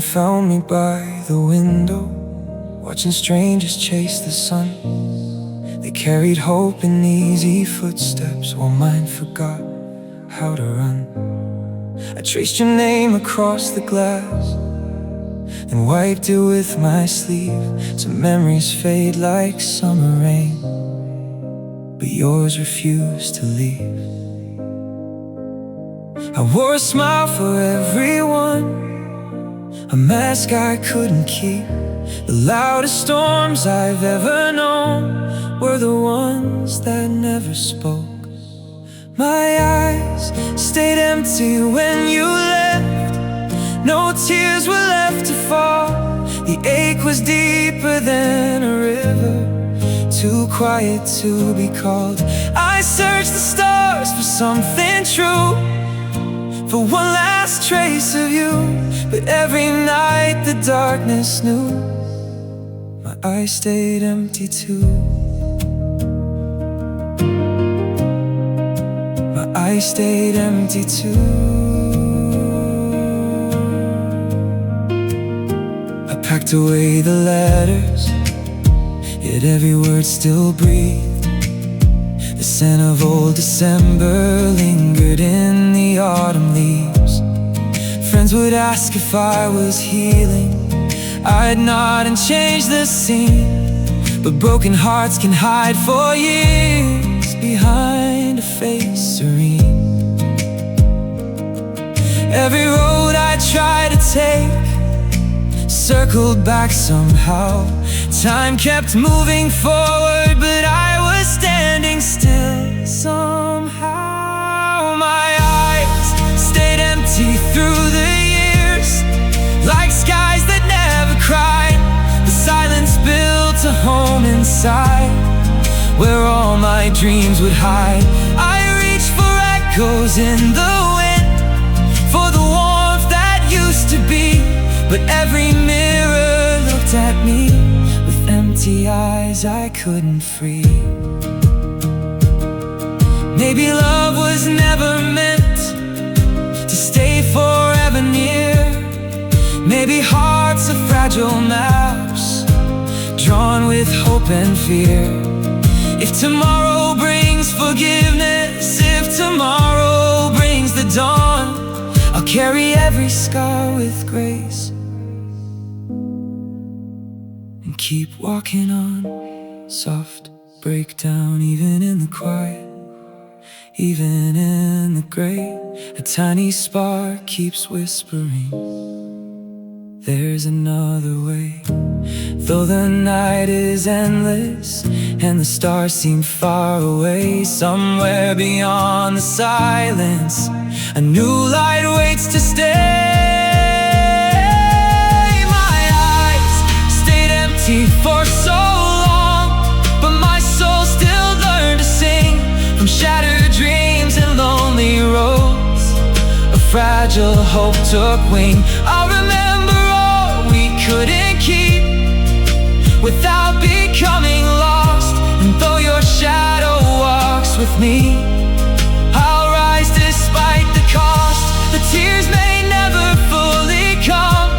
found me by the window, watching strangers chase the sun. They carried hope in easy footsteps, while mine forgot how to run. I traced your name across the glass, then wiped it with my sleeve. Some memories fade like summer rain, but yours refused to leave. I wore a smile for everyone, a mask I couldn't keep. The loudest storms I've ever known were the ones that never spoke. My eyes stayed empty when you left. No tears were left to fall. The ache was deeper than a river, too quiet to be called. I searched the stars for something true, for one last trace of you. But every night the darkness knew my eyes stayed empty too. My eyes stayed empty too. I packed away the letters, yet every word still breathed. The scent of old December lingered in the autumn leaves. Friends would ask if I was healing. I'd nod and change the scene, but broken hearts can hide for years behind a face serene. Every road I tried to take circled back somehow. Time kept moving forward, but I was standing still somehow. My eyes stayed empty through the years, like skies that never cried. The silence built a home inside, where all my dreams would hide. I reached for echoes in the wind, for the warmth that used to be. But every mirror looked at me with empty eyes I couldn't free. Maybe love was never meant to stay forever near. Maybe hearts are fragile maps, drawn with hope and fear. If tomorrow brings forgiveness, if tomorrow brings the dawn, I'll carry every scar with grace and keep walking on. Soft breakdown even in the quiet, even in the gray. A tiny spark keeps whispering, there's another way. Though the night is endless and the stars seem far away, somewhere beyond the silence a new light waits to stay. My eyes stayed empty for so long, but my soul still learned to sing. From shattered dreams and lonely roads, a fragile hope took wing. I'll remember all we couldn't keep without becoming lost. And though your shadow walks with me, I'll rise despite the cost. The tears may never fully come,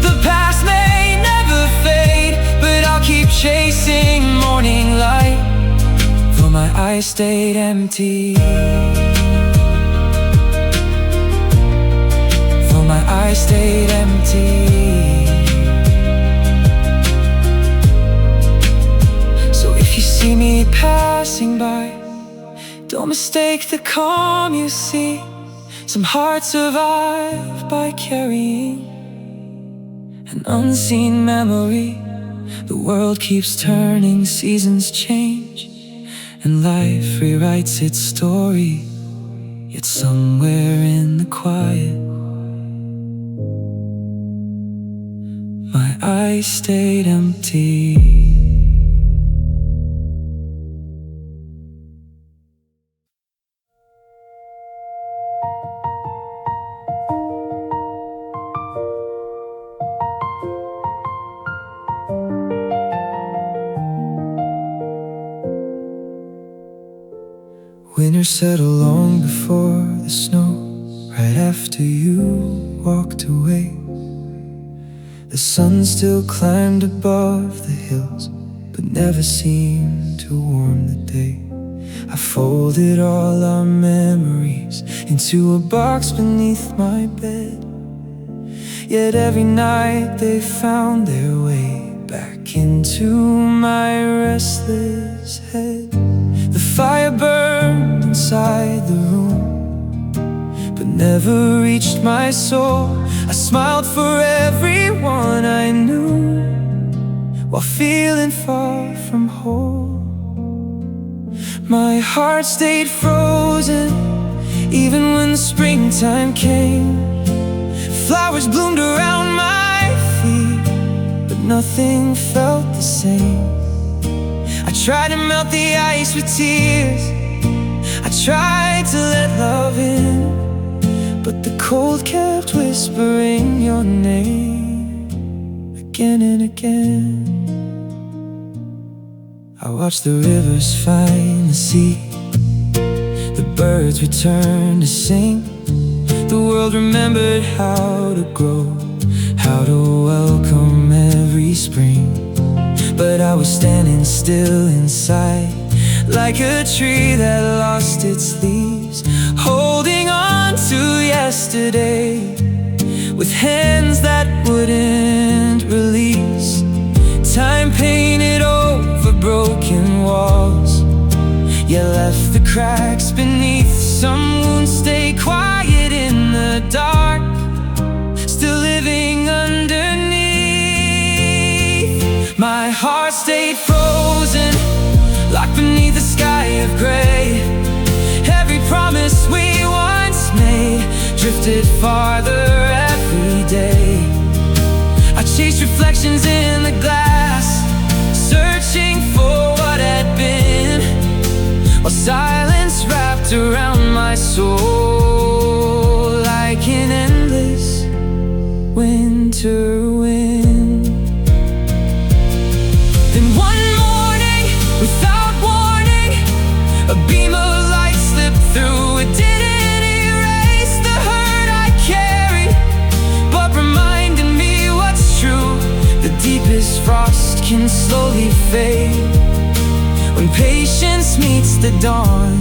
the past may never fade, but I'll keep chasing morning light, for my eyes stayed empty. For my eyes stayed empty. You see me passing by, don't mistake the calm you see. Some hearts survive by carrying an unseen memory. The world keeps turning, seasons change, and life rewrites its story. Yet somewhere in the quiet, my eyes stayed empty. Winter settled long before the snow, right after you walked away. The sun still climbed above the hills, but never seemed to warm the day. I folded all our memories into a box beneath my bed. Yet every night they found their way back into my restless head. The fire burned inside the room, but never reached my soul. I smiled for everyone I knew, while feeling far from whole. My heart stayed frozen, even when the springtime came. Flowers bloomed around my feet, but nothing felt the same. I tried to melt the ice with tears, I tried to let love in, but the cold kept whispering your name again and again. I watched the rivers find the sea, the birds returned to sing. The world remembered how to grow, how to welcome every spring. But I was standing still inside, like a tree that lost its leaves, holding on to yesterday with hands that wouldn't release. Time painted over broken walls, yet left the cracks beneath. Some wounds stay quiet in the dark, still living underneath. My heart stayed frozen, locked beneath the sky of gray. Every promise we once made drifted farther every day. I chased reflections in the glass, searching for what had been, while silence wrapped around my soul like an endless winter wind. Then one morning, without warning, a beam of light slipped through. It didn't erase the hurt I carried, but reminded me what's true. The deepest frost can slowly fade when patience meets the dawn.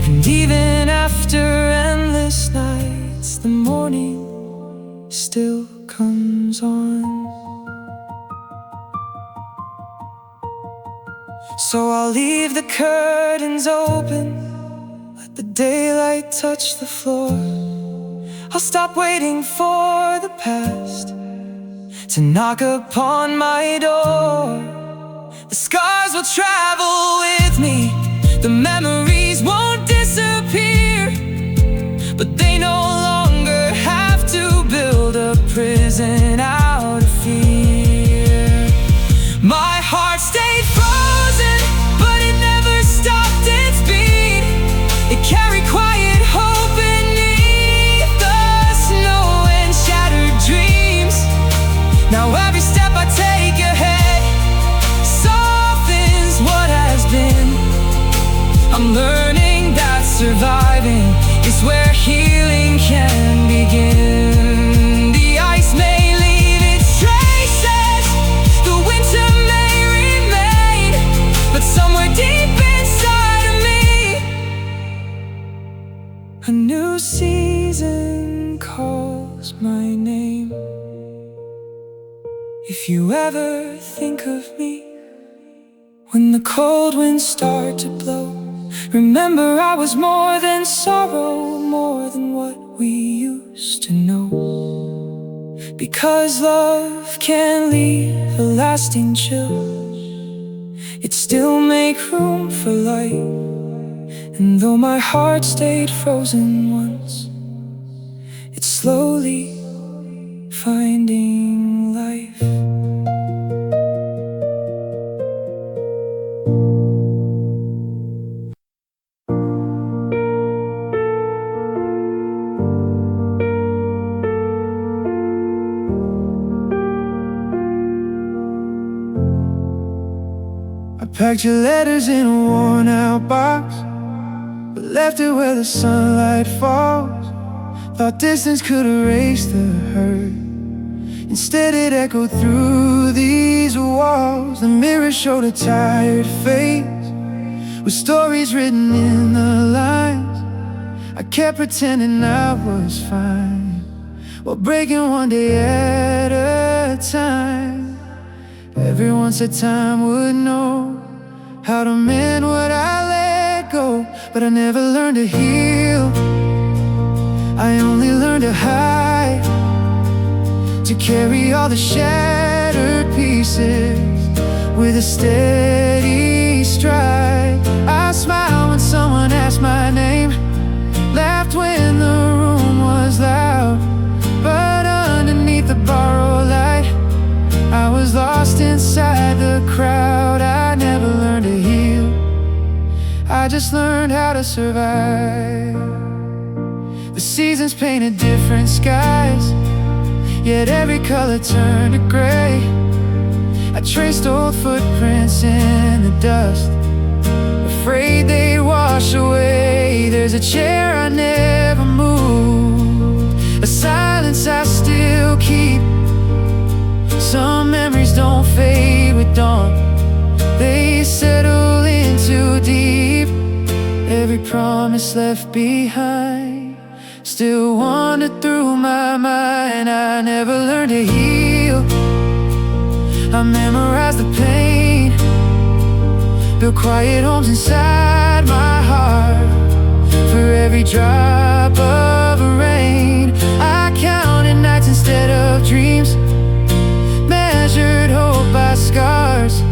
And even after endless nights, the morning still comes on. So I'll leave the curtains open, let the daylight touch the floor. I'll stop waiting for the past to knock upon my door. The scars will travel with me, the memories won't disappear, but they no longer have to build a prison out of fear. My heart stayed frozen, but it never stopped its beat. It carried quiet hope beneath the snow and shattered dreams. Now every step I take ahead softens what has been. I'm learning that surviving is where healing can begin. The ice may leave its traces, the winter may remain, but somewhere deep inside of me, a new season calls my name. If you ever think of me when the cold winds start to blow, remember I was more than sorrow, more than what we used to know. Because love can leave a lasting chill, it still make room for light. And though my heart stayed frozen once, it's slowly finding life. Packed your letters in a worn-out box, but left it where the sunlight falls. Thought distance could erase the hurt. Instead it echoed through these walls. The mirror showed a tired face with stories written in the lines. I kept pretending I was fine, while breaking one day at a time. Everyone said time would know how to mend what I let go, but I never learned to heal. I only learned to hide, to carry all the shattered pieces with a steady stride. I smiled when someone asked my name, laughed when the room was loud, but underneath the borrowed light, I was lost inside the crowd. I never learned to heal, I just learned how to survive. The seasons painted different skies, yet every color turned to gray. I traced old footprints in the dust, afraid they'd wash away. There's a chair I never moved, a silence I still keep. Some memories don't fade with dawn, they settle in too deep. Every promise left behind still wandered through my mind. I never learned to heal, I memorized the pain, built quiet homes inside my heart. For every drop of rain, I counted nights instead of dreams, measured hope by scars,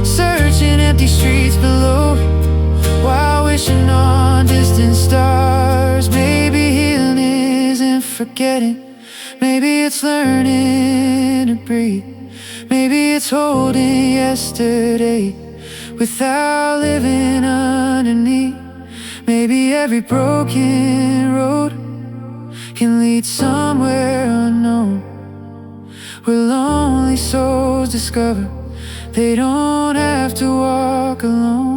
searching empty streets below while wishing on distant stars. Maybe healing isn't forgetting, maybe it's learning to breathe. Maybe it's holding yesterday without living underneath. Maybe every broken road can lead somewhere unknown, where lonely souls discover they don't have to walk alone.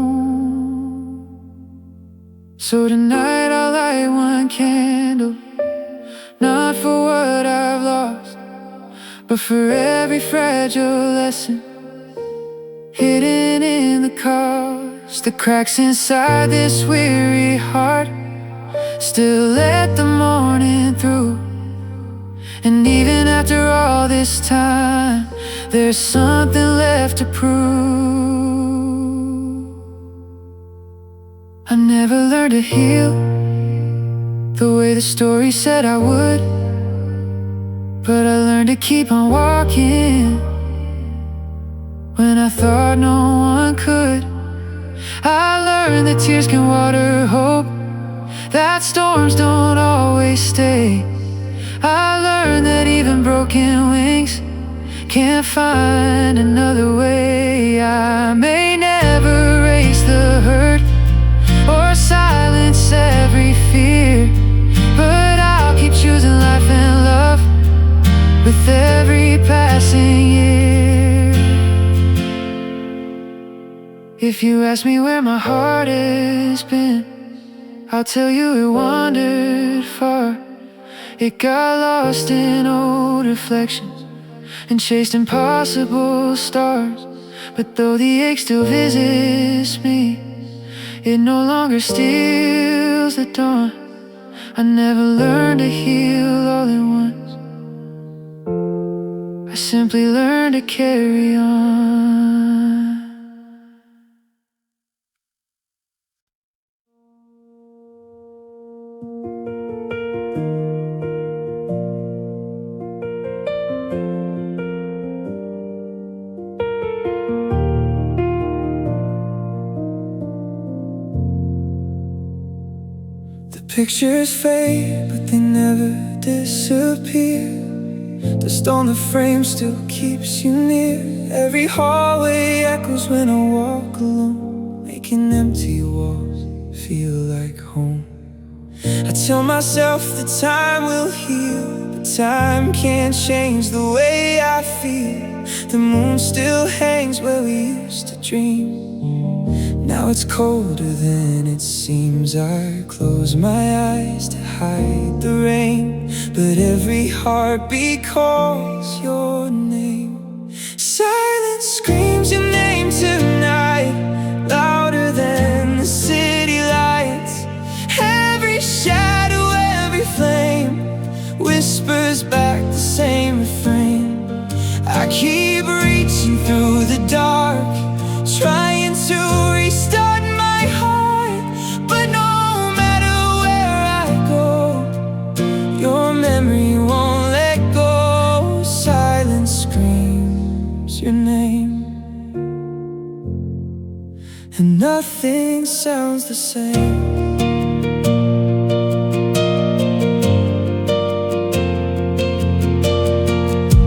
So tonight I'll light one candle, not for what I've lost, but for every fragile lesson hidden in the cost. The cracks inside this weary heart still let the morning through, and even after all this time, there's something left to prove. I never learned to heal the way the story said I would, but I learned to keep on walking when I thought no one could. I learned that tears can water hope, that storms don't always stay. I learned that even broken wings can't find another way. I may never erase the hurt or silence every fear, but I'll keep choosing life and love with every passing year. If you ask me where my heart has been, I'll tell you it wandered far. It got lost in old reflections and chased impossible stars. But though the ache still visits me, it no longer steals the dawn. I never learned to heal all at once, I simply learned to carry on. Pictures fade, but they never disappear. The stone the frame still keeps you near. Every hallway echoes when I walk alone, making empty walls feel like home. I tell myself that time will heal, but time can't change the way I feel. The moon still hangs where we used to dream, Now it's colder than it seems. I close my eyes to hide the rain, but every heartbeat calls your name. Silence screams your name tonight, louder than the city lights. Every shadow, every flame whispers back the same refrain. I keep reaching through the dark, trying to restart my heart, but no matter where I go, your memory won't let go. Silence screams your name, and nothing sounds the same.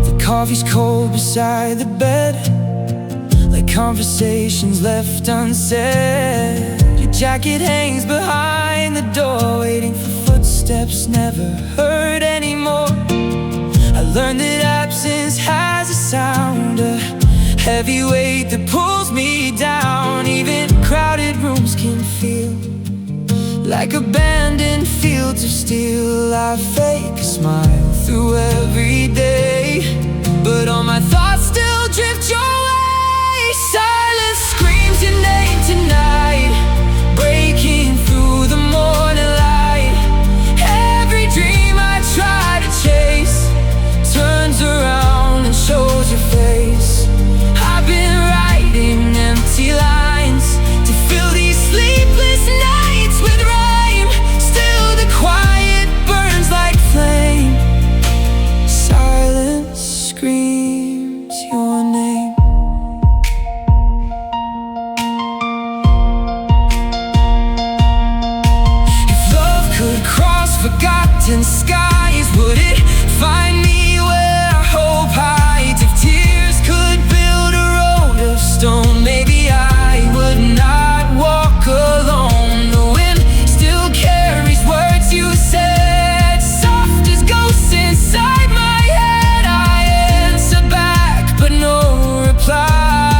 The coffee's cold beside the bed, like conversations left unsaid. Your jacket hangs behind the door, waiting for footsteps never heard anymore. I learned that absence has a sound, a heavy weight that pulls me down. Even crowded rooms can feel like abandoned fields of steel. I fake a smile through every day, but all my thoughts still drift your way. Silence screams your name tonight, breaking through the morning light. Every dream I try to chase turns around and shows your face. I've been writing empty lines to fill these sleepless nights with rhyme. Still the quiet burns like flame. Silence screams your name. If love could cross forgotten skies, would it find me where I hope hides? If tears could build a road of stone, maybe I would not walk alone. The wind still carries words you said, soft as ghosts inside my head. I answer back, but no reply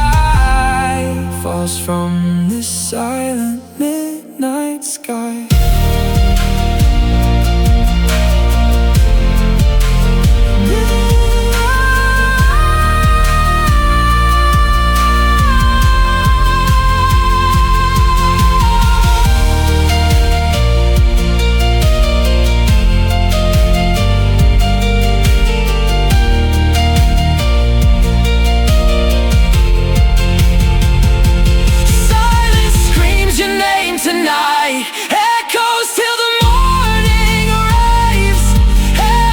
falls from this silent midnight sky. Tonight echoes till the morning arrives.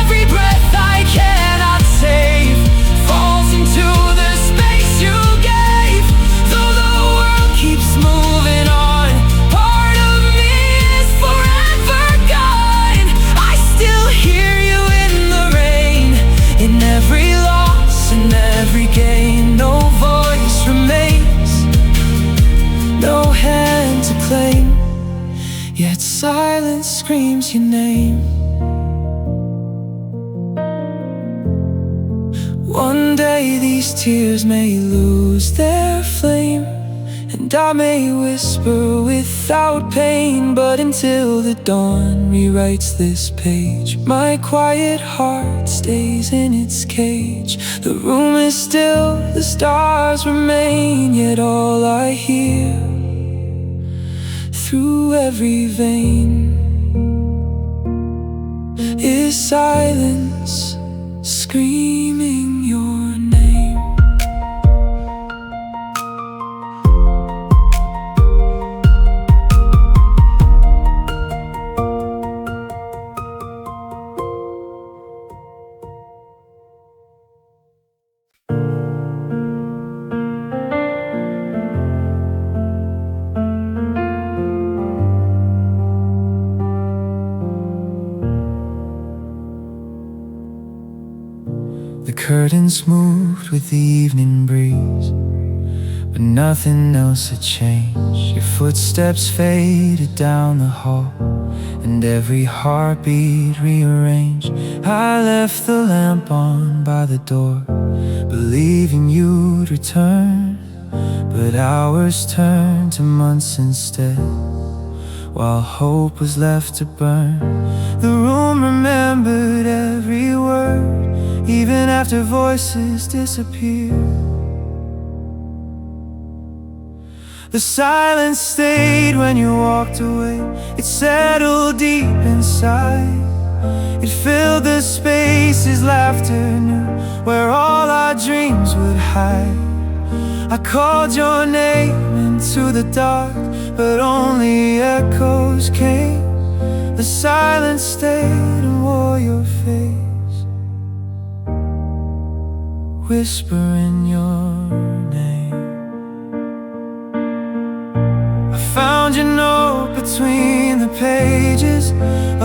Every breath I cannot save falls into the space you gave. Though the world keeps moving on, part of me is forever gone. I still hear you in the rain, in every loss and every gain. No voice remains, no hand to claim, yet silence screams your name. One day these tears may lose their flame, and I may whisper without pain. But until the dawn rewrites this page, my quiet heart stays in its cage. The room is still, the stars remain, yet all I hear through every vein is silence screaming your name. The curtains moved with the evening breeze, but nothing else had changed. Your footsteps faded down the hall, and every heartbeat rearranged. I left the lamp on by the door, believing you'd return, but hours turned to months instead. While hope was left to burn, the room remembered every word, even after voices disappeared. The silence stayed when you walked away. It settled deep inside. It filled the spaces laughter knew, where all our dreams would hide. I called your name into the dark, but only echoes came. The silence stayed and wore your face, whispering your name. I found your note between the pages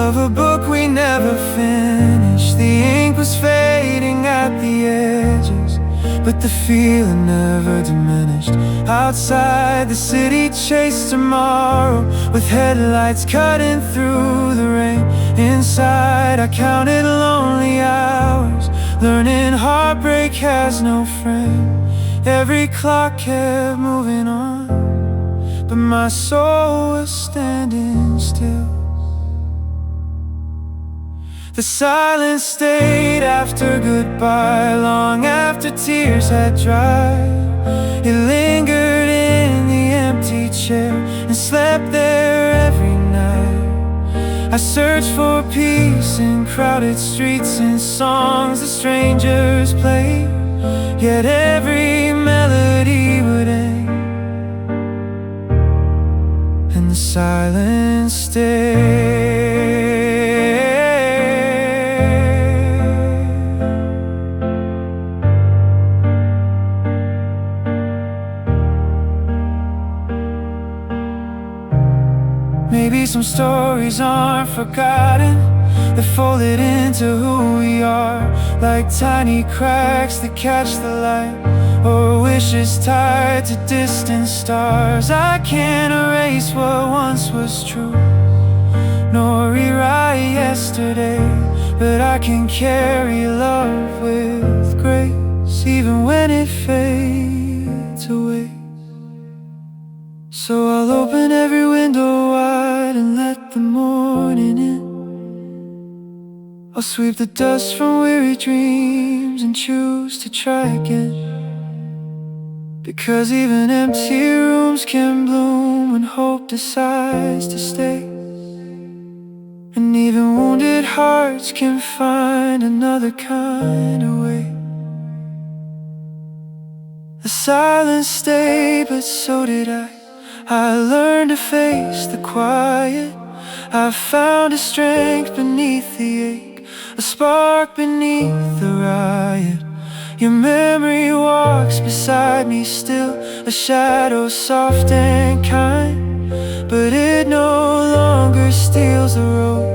of a book we never finished. The ink was fading at the edges, but the feeling never diminished. Outside, the city chased tomorrow with headlights cutting through the rain. Inside, I counted lonely hours, learning heartbreak has no frame. Every clock kept moving on, but my soul was standing still. The silence stayed after goodbye, long after tears had dried. It lingered in the empty chair and slept there every night. I searched for peace in crowded streets and songs that strangers played, yet every melody would end, and the silence stayed. Maybe some stories aren't forgotten, they're folded into who we are, like tiny cracks that catch the light, or wishes tied to distant stars. I can't erase what once was true, nor rewrite yesterday, but I can carry love with grace, even when it fades away. So I'll open every window wide and let the morning in. I'll sweep the dust from weary dreams and choose to try again, because even empty rooms can bloom when hope decides to stay, and even wounded hearts can find another kind of way. The silence stayed, but so did I. I learned to face the quiet. I found a strength beneath the ache, a spark beneath the riot. Your memory walks beside me still, a shadow soft and kind, but it no longer steals the road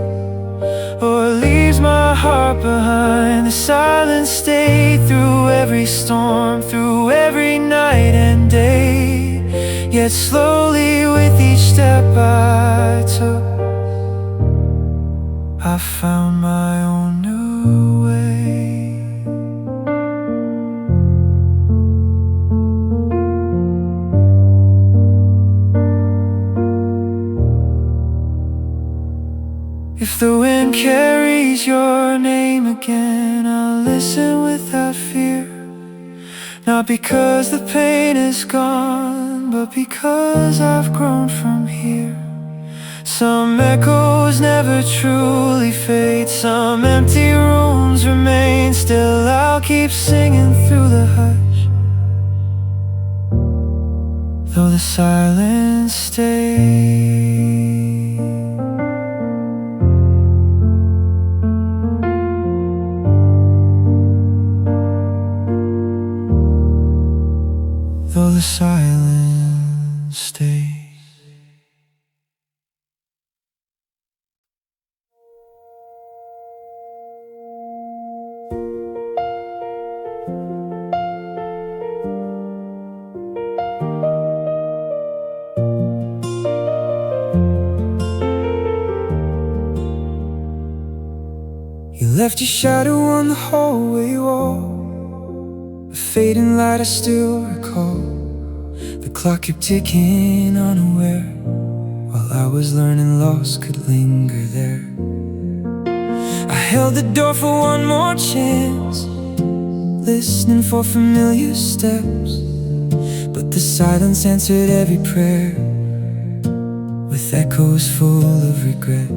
or leaves my heart behind. The silence stayed through every storm, through every night and day, yet slowly with each step I took, I found my own new way. If the wind carries your name again, I'll listen without fear, not because the pain is gone, but because I've grown from here. Some echoes never truly fade, some empty rooms remain. Still I'll keep singing through the hush, though the silence stays. Though the silence stays. You left your shadow on the hallway wall, a fading light I still recall. The clock kept ticking, unaware, while I was learning loss could linger there. I held the door for one more chance, listening for familiar steps, but the silence answered every prayer with echoes full of regret.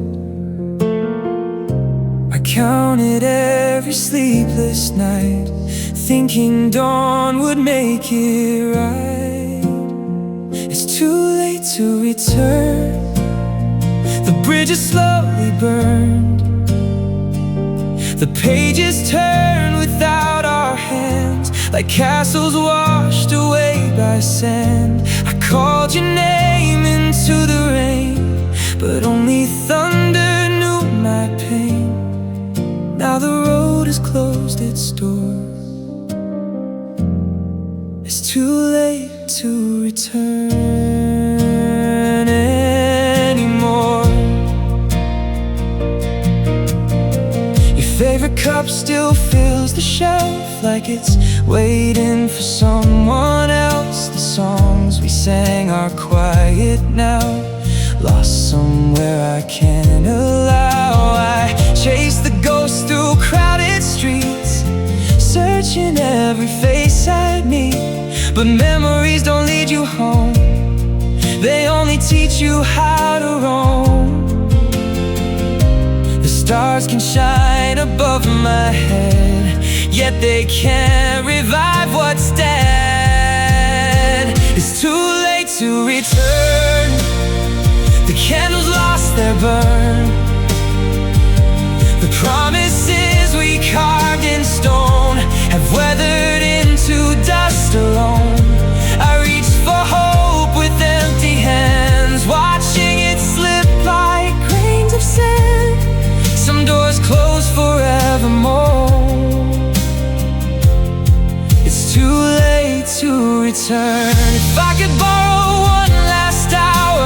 I counted every sleepless night, thinking dawn would make it right. It's too late to return, the bridge is slowly burned, the pages turn without our hands, like castles washed away by sand. I called your name into the rain, but only thunder knew my pain. Now the road has closed its doors, it's too late to return anymore. Your favorite cup still fills the shelf, like it's waiting for someone else. The songs we sang are quiet now, lost somewhere I can't allow. I chase the ghosts through crowded streets, searching every face I meet, but memories don't lead you home, they only teach you how to roam. The stars can shine above my head, yet they can't revive what's dead. It's too late to return, the candles lost their burn, the promises we carved in stone have weathered into dust alone. I reached for hope with empty hands, watching it slip like grains of sand. Some doors close forevermore, it's too late to return. If I could borrow one last hour,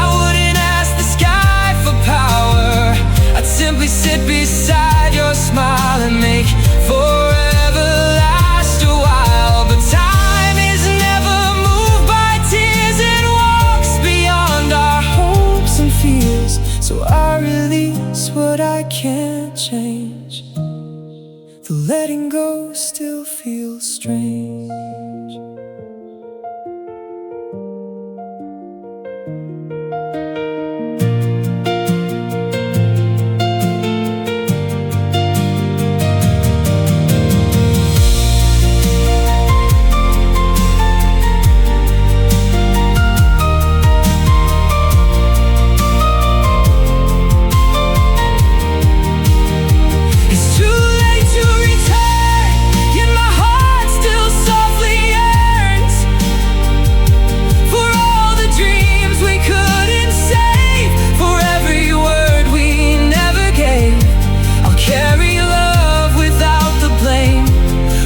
I wouldn't ask the sky for power. I'd simply sit beside your smile and make forever last a while. But time is never moved by tears, it walks beyond our hopes and fears. So I release what I can't change, the letting go still feels strange.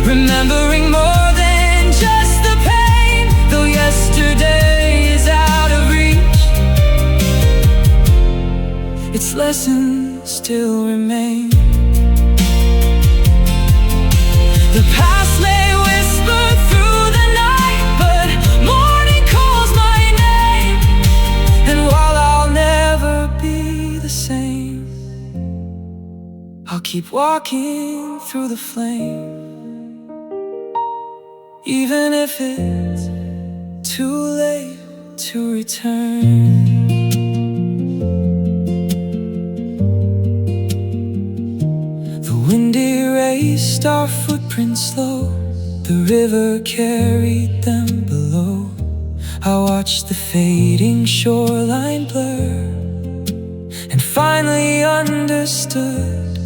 Remembering more than just the pain, though yesterday is out of reach, its lessons still remain. The past may whisper through the night, but morning calls my name. And while I'll never be the same, I'll keep walking through the flame, even if it's too late to return. The wind erased our footprints slow, the river carried them below. I watched the fading shoreline blur, and finally understood,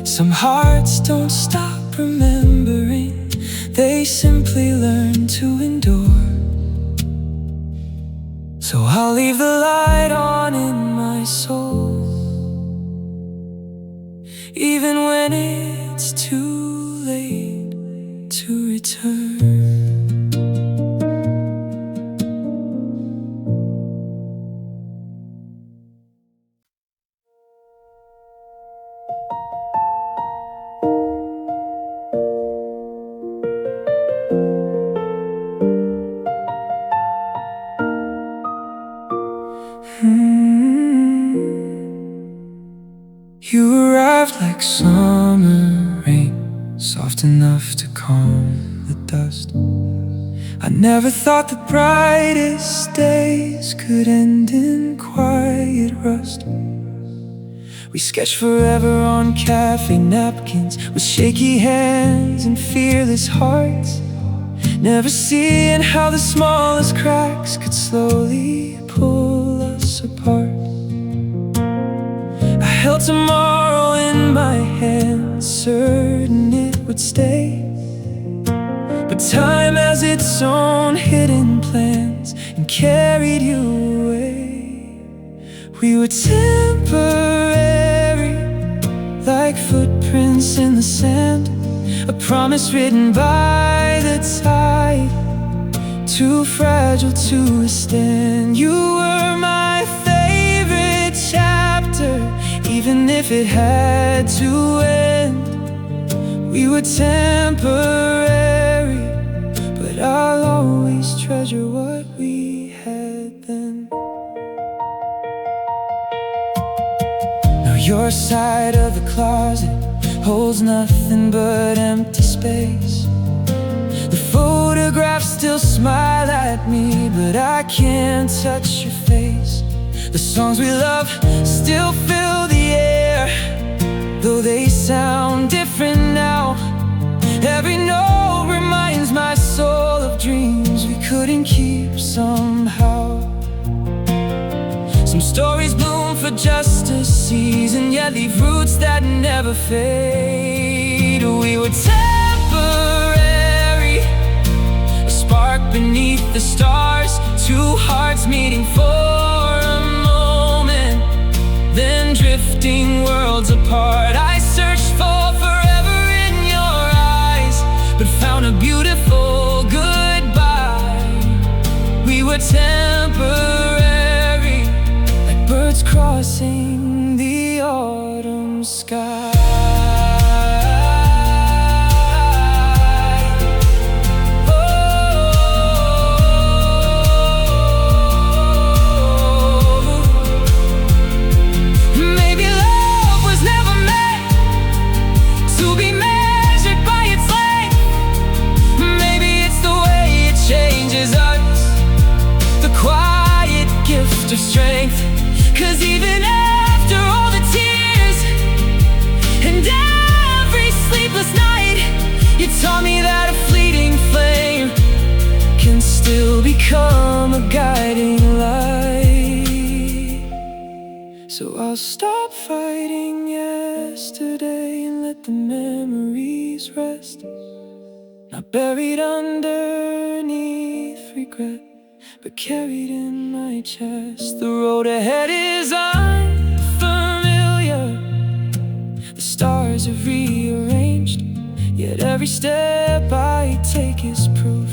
some hearts don't stop remembering, they simply learn to endure. So I'll leave the light on in my soul, even when it's too late to return. You arrived like summer rain, soft enough to calm the dust. I never thought the brightest days could end in quiet rust. We sketched forever on cafe napkins, with shaky hands and fearless hearts, never seeing how the smallest cracks could slowly pull us apart. I held tomorrow in my hands, certain it would stay, but time has its own hidden plans and carried you away. We were temporary, like footprints in the sand, a promise written by the tide, too fragile to withstand. You were my favorite chapter, even if it had to end. We were temporary, but I'll always treasure what we had then. Now your side of the closet holds nothing but empty space. The photographs still smile at me, but I can't touch your face. The songs we love still fill the air, though they sound different now. Every note reminds my soul of dreams we couldn't keep somehow. Some stories bloom for just a season, yet leave roots that never fade. We were temporary, a spark beneath the stars, two hearts meeting for a moment, then drifting worlds apart. I searched for forever in your eyes, but found a beautiful goodbye. We were temporary, like birds crossing the autumn sky. Of strength, 'cause even after all the tears and every sleepless night, you taught me that a fleeting flame can still become a guiding light. So I'll stop fighting yesterday and let the memories rest, not buried underneath regret, but carried in my chest. The road ahead is unfamiliar, the stars are rearranged, yet every step I take is proof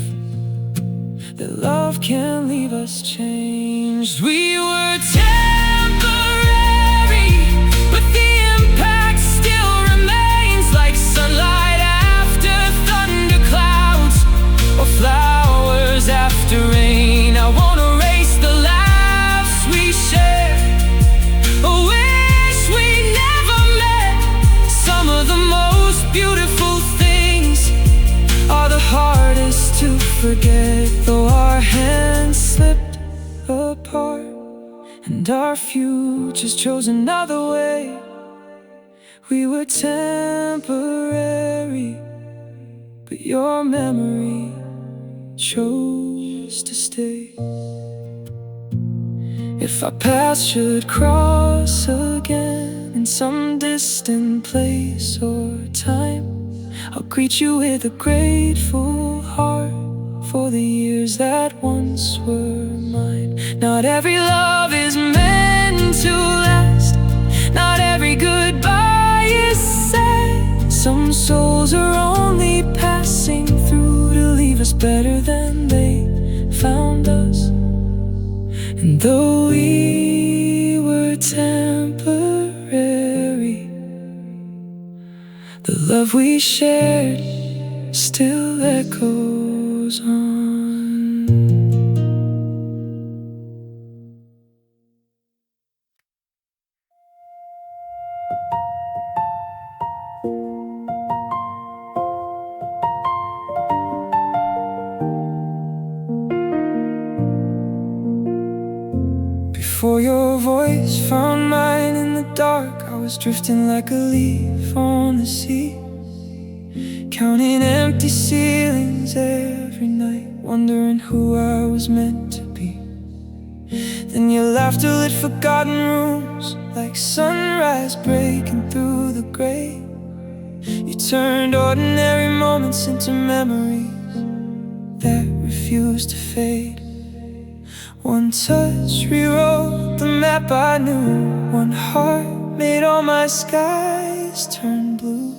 that love can leave us changed. We were temporary, but the impact still remains, like sunlight after thunderclouds, or flowers after rain. I won't erase the laughs we shared, I wish we never met. Some of the most beautiful things are the hardest to forget, though our hands slipped apart and our futures chose another way. We were temporary, but your memory chose to stay. If our paths should cross again in some distant place or time, I'll greet you with a grateful heart for the years that once were mine. Not every love is meant to last, not every goodbye is sad. Some souls are only passing through to leave us better than they found us. And though we were temporary, the love we shared still echoes on. Before your voice found mine in the dark, I was drifting like a leaf on the sea, counting empty ceilings every night, wondering who I was meant to be. Then your laughter lit forgotten rooms, like sunrise breaking through the gray. You turned ordinary moments into memories that refused to fade. One touch rewrote the map I knew. One heart made all my skies turn blue.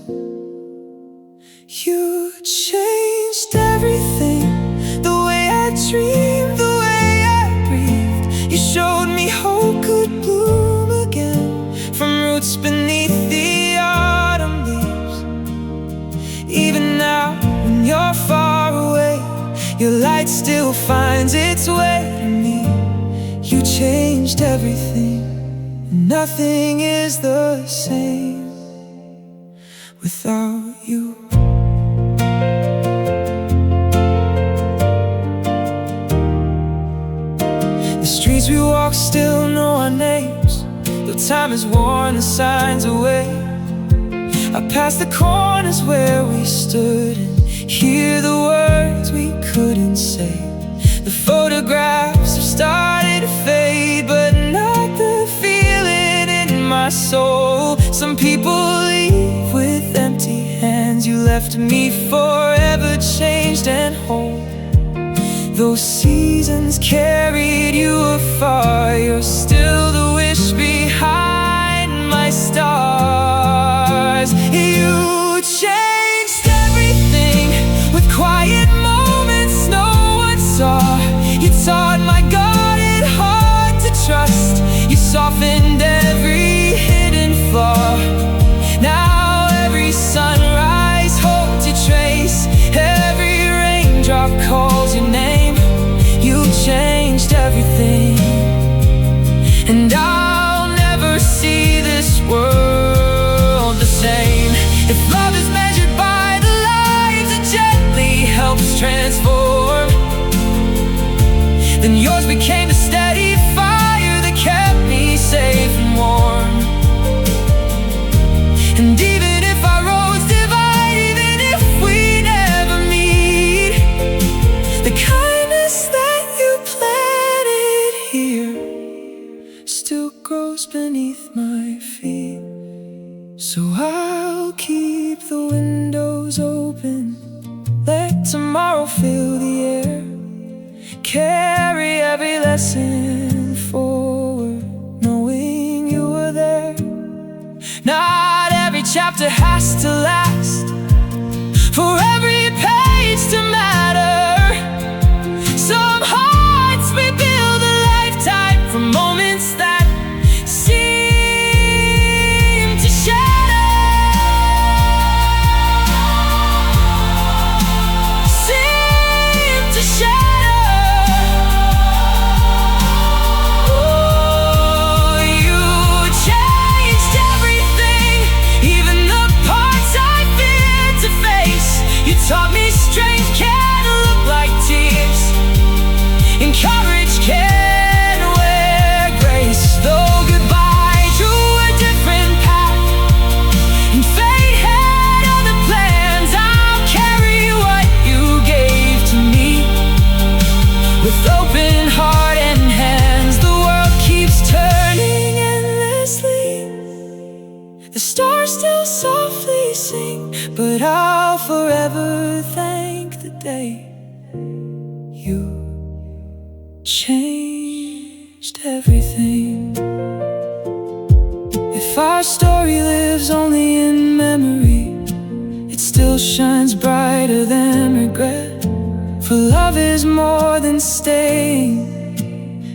You changed everything, the way I dreamed, the way I breathed. You showed me hope could bloom again from roots beneath the autumn leaves. Even now, when you're far away, your light still finds its way to me. You changed everything, and nothing is the same without you. The streets we walk still know our names, though time has worn the signs away. I pass the corners where we stood and hear the words we couldn't say. The photographs have started to fade, but not the feeling in my soul. Some people leave with empty hands. You left me forever changed and whole. Those seasons carried you afar. You're still the wish behind my stars. You changed everything with quiet moments no one saw. You taught my guarded heart to trust. You softened every hidden flaw. Now every sunrise holds your trace. Every raindrop calls your name. You changed everything, and I'll never see this world the same. If love is measured by the lives it gently helps transform, then yours became the steady fire that kept me safe and warm. And even if our roads divide, even if we never meet, the kindness that you planted here still grows beneath my feet. So I'll keep the windows open, let tomorrow fill the air, carry every lesson forward, knowing you were there. Not every chapter has to last, for every page to matter. Some hearts we build a lifetime from moments that seem to shatter. Seem to shatter. Oh, you changed everything, even the parts I feared to face. You taught me strength can look like tears, and courage can wear grace. Though goodbye drew a different path, and fate had other plans, I'll carry what you gave to me. With open heart and hands, the world keeps turning endlessly. The stars still softly sing, but I'll forever thank the day you changed everything. If our story lives only in memory, it still shines brighter than regret. For love is more than staying,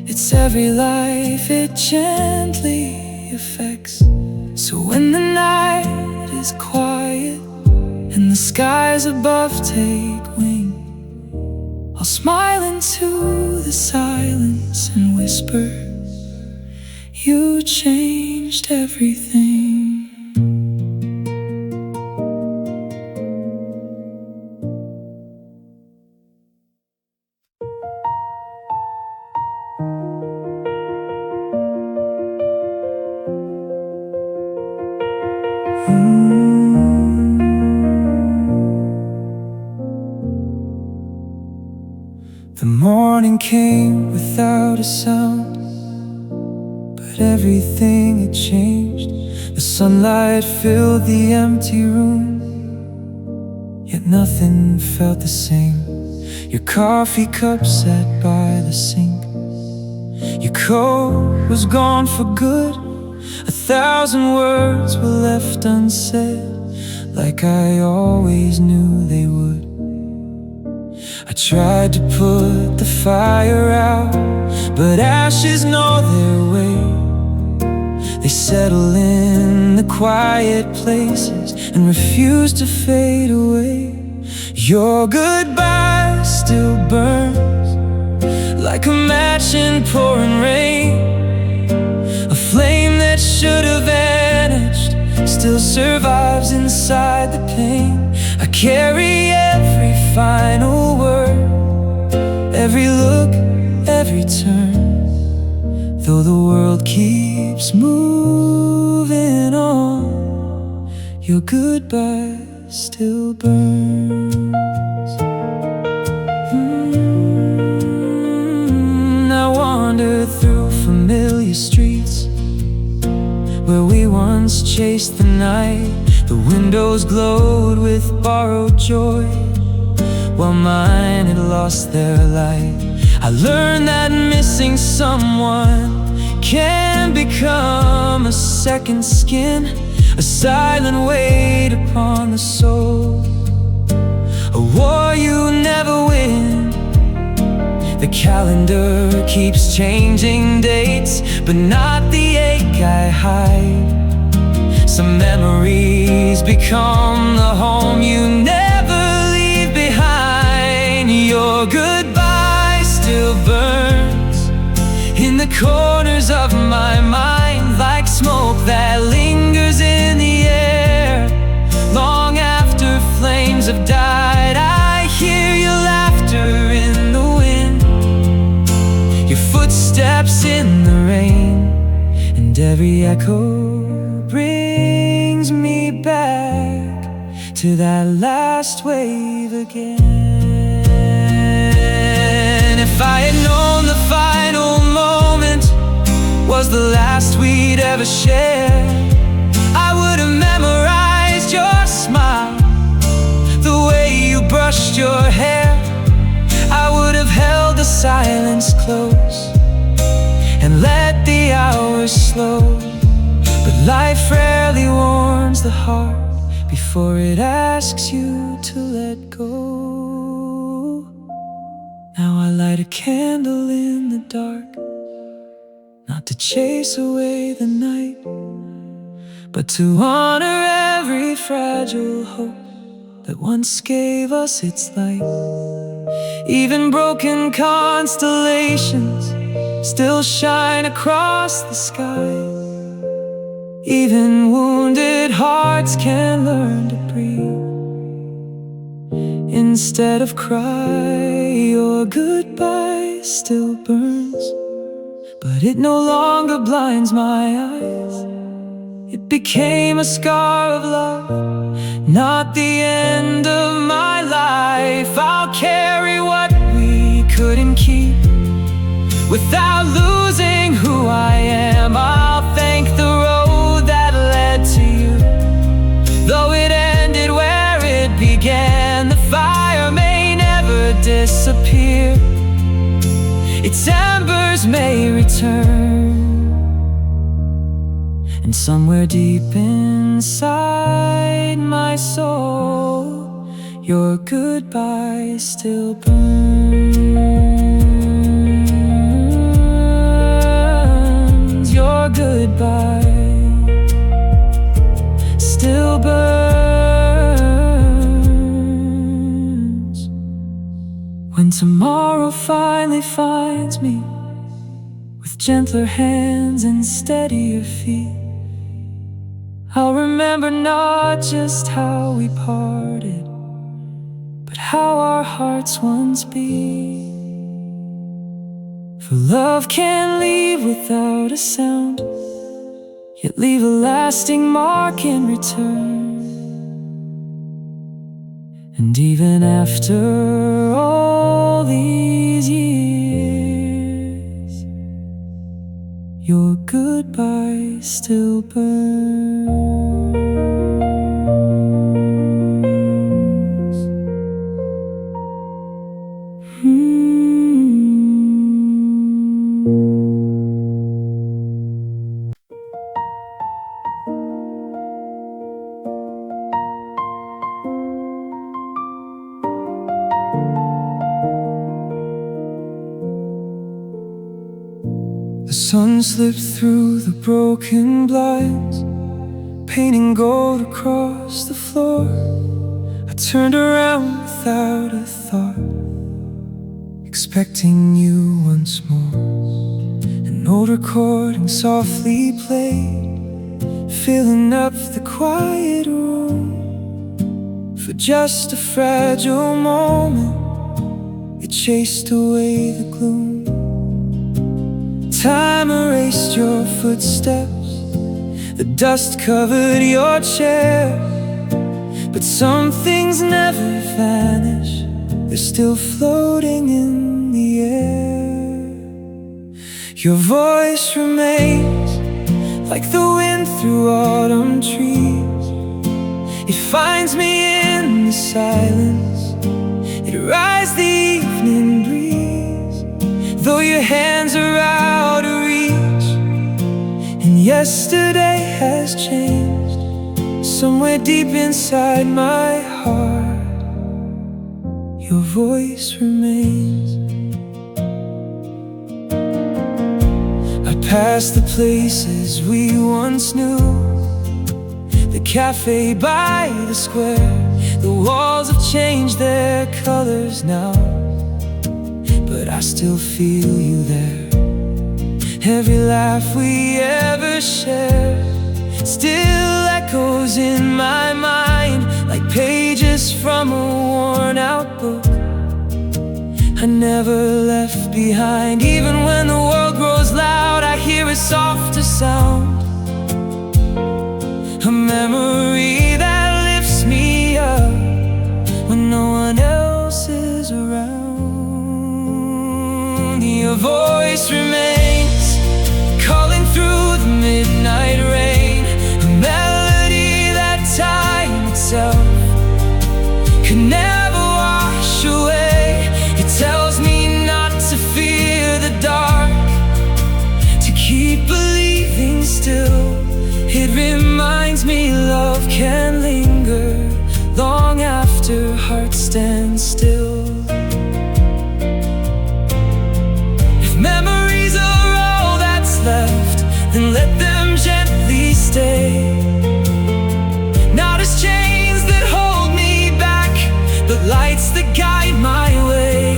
it's every life it gently affects. So when the night is quiet and the skies above take wing, I'll smile into the silence and whisper, you changed everything. came without a sound, but everything had changed. The sunlight filled the empty room, yet nothing felt the same. Your coffee cup sat by the sink. Your coat was gone for good. 1,000 words were left unsaid, like I always knew they would. I tried to put the fire out, but ashes know their way. They settle in the quiet places and refuse to fade away. Your goodbye still burns like a match in pouring rain. A flame that should have vanished still survives inside the pain. I carry every final word, every look, every turn, though the world keeps moving on. Your goodbye still burns. I wander through familiar streets where we once chased the night. The windows glowed with borrowed joy, while mine had lost their light. I learned that missing someone can become a second skin, a silent weight upon the soul, a war you never win. The calendar keeps changing dates, but not the ache I hide. Some memories become the home you never leave behind. Your goodbye still burns in the corners of my mind, like smoke that lingers in the air. Long after flames have died, I hear your laughter in the wind, your footsteps in the rain, and every echo brings me back to that last wave again. If I had known the final moment was the last we'd ever share, I would have memorized your smile, the way you brushed your hair. I would have held the silence close and let the hours slow. But life rarely warns the heart before it asks you to let go. Now I light a candle in the dark, not to chase away the night, but to honor every fragile hope that once gave us its light. Even broken constellations still shine across the sky. Even wounded hearts can learn to breathe instead of cry. Your goodbye still burns, but it no longer blinds my eyes. It became a scar of love, not the end of my life. I'll carry what we couldn't keep without losing who I am. I'll thank the road that led to you, though it ended where it began. The fire may never disappear, its embers may return, and somewhere deep inside my soul, your goodbye still burns. Your goodbye still burns. When tomorrow finally finds me with gentler hands and steadier feet, I'll remember not just how we parted, but how our hearts once beat. For love can leave without a sound, yet leave a lasting mark in return. And even after all these years, goodbye still burns. The sun slipped through the broken blinds, painting gold across the floor. I turned around without a thought, expecting you once more. An old recording softly played, filling up the quiet room. For just a fragile moment, it chased away the gloom. Time erased your footsteps, the dust covered your chair. But some things never vanish, they're still floating in the air. Your voice remains like the wind through autumn trees. It finds me in the silence, it rides the evening breeze. Though your hands are out of reach, and yesterday has changed, somewhere deep inside my heart, your voice remains. I pass the places we once knew, the cafe by the square. The walls have changed their colors now, but I still feel you there. Every laugh we ever shared still echoes in my mind, like pages from a worn-out book I never left behind. Even when the world grows loud, I hear a softer sound, a memory that lifts me up when no one else is around. Your voice remains, calling through the midnight rain, a melody that time itself could never wash away. It tells me not to fear the dark, to keep believing still. It reminds me love can linger long after hearts stand still. If memories are all that's left, then let them gently stay. Not as chains that hold me back, but lights that guide my way.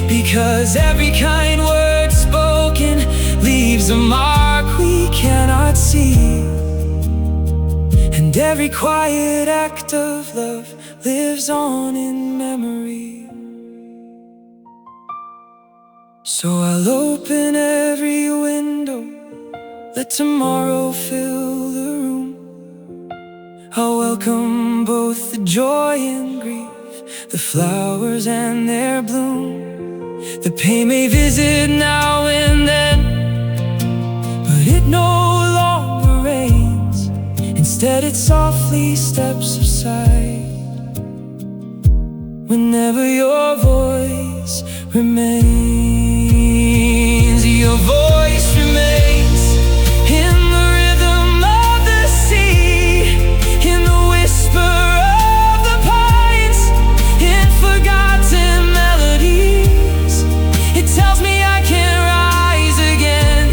Because every kind word spoken leaves a mark we cannot see, and every quiet act of love lives on in memory. So I'll open every window, let tomorrow fill the room. I'll welcome both the joy and grief, the flowers and their bloom. The pain may visit now and then, but it no longer reigns. Instead it softly steps aside whenever your voice remains. Your voice remains in the rhythm of the sea, in the whisper of the pines, in forgotten melodies. It tells me I can rise again,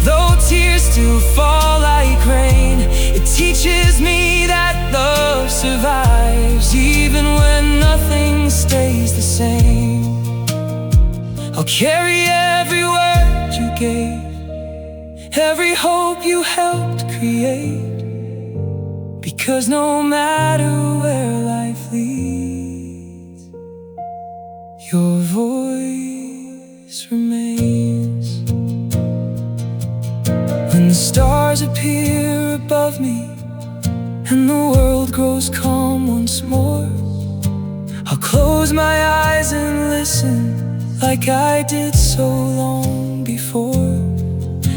though tears still fall like rain. It teaches me that love survives even when nothing stays the same. I'll carry every word you gave, every hope you helped create, because no matter where life leads, your voice remains. When the stars appear above me and the world grows calm once more, I'll close my eyes and listen like I did so long before.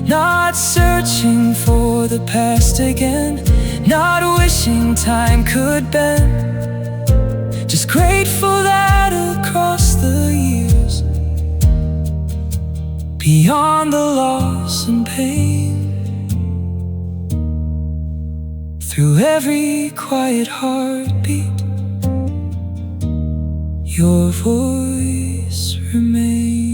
Not searching for the past again, not wishing time could bend. Just grateful that across the years, beyond the loss and pain, through every quiet heartbeat, your voice remains.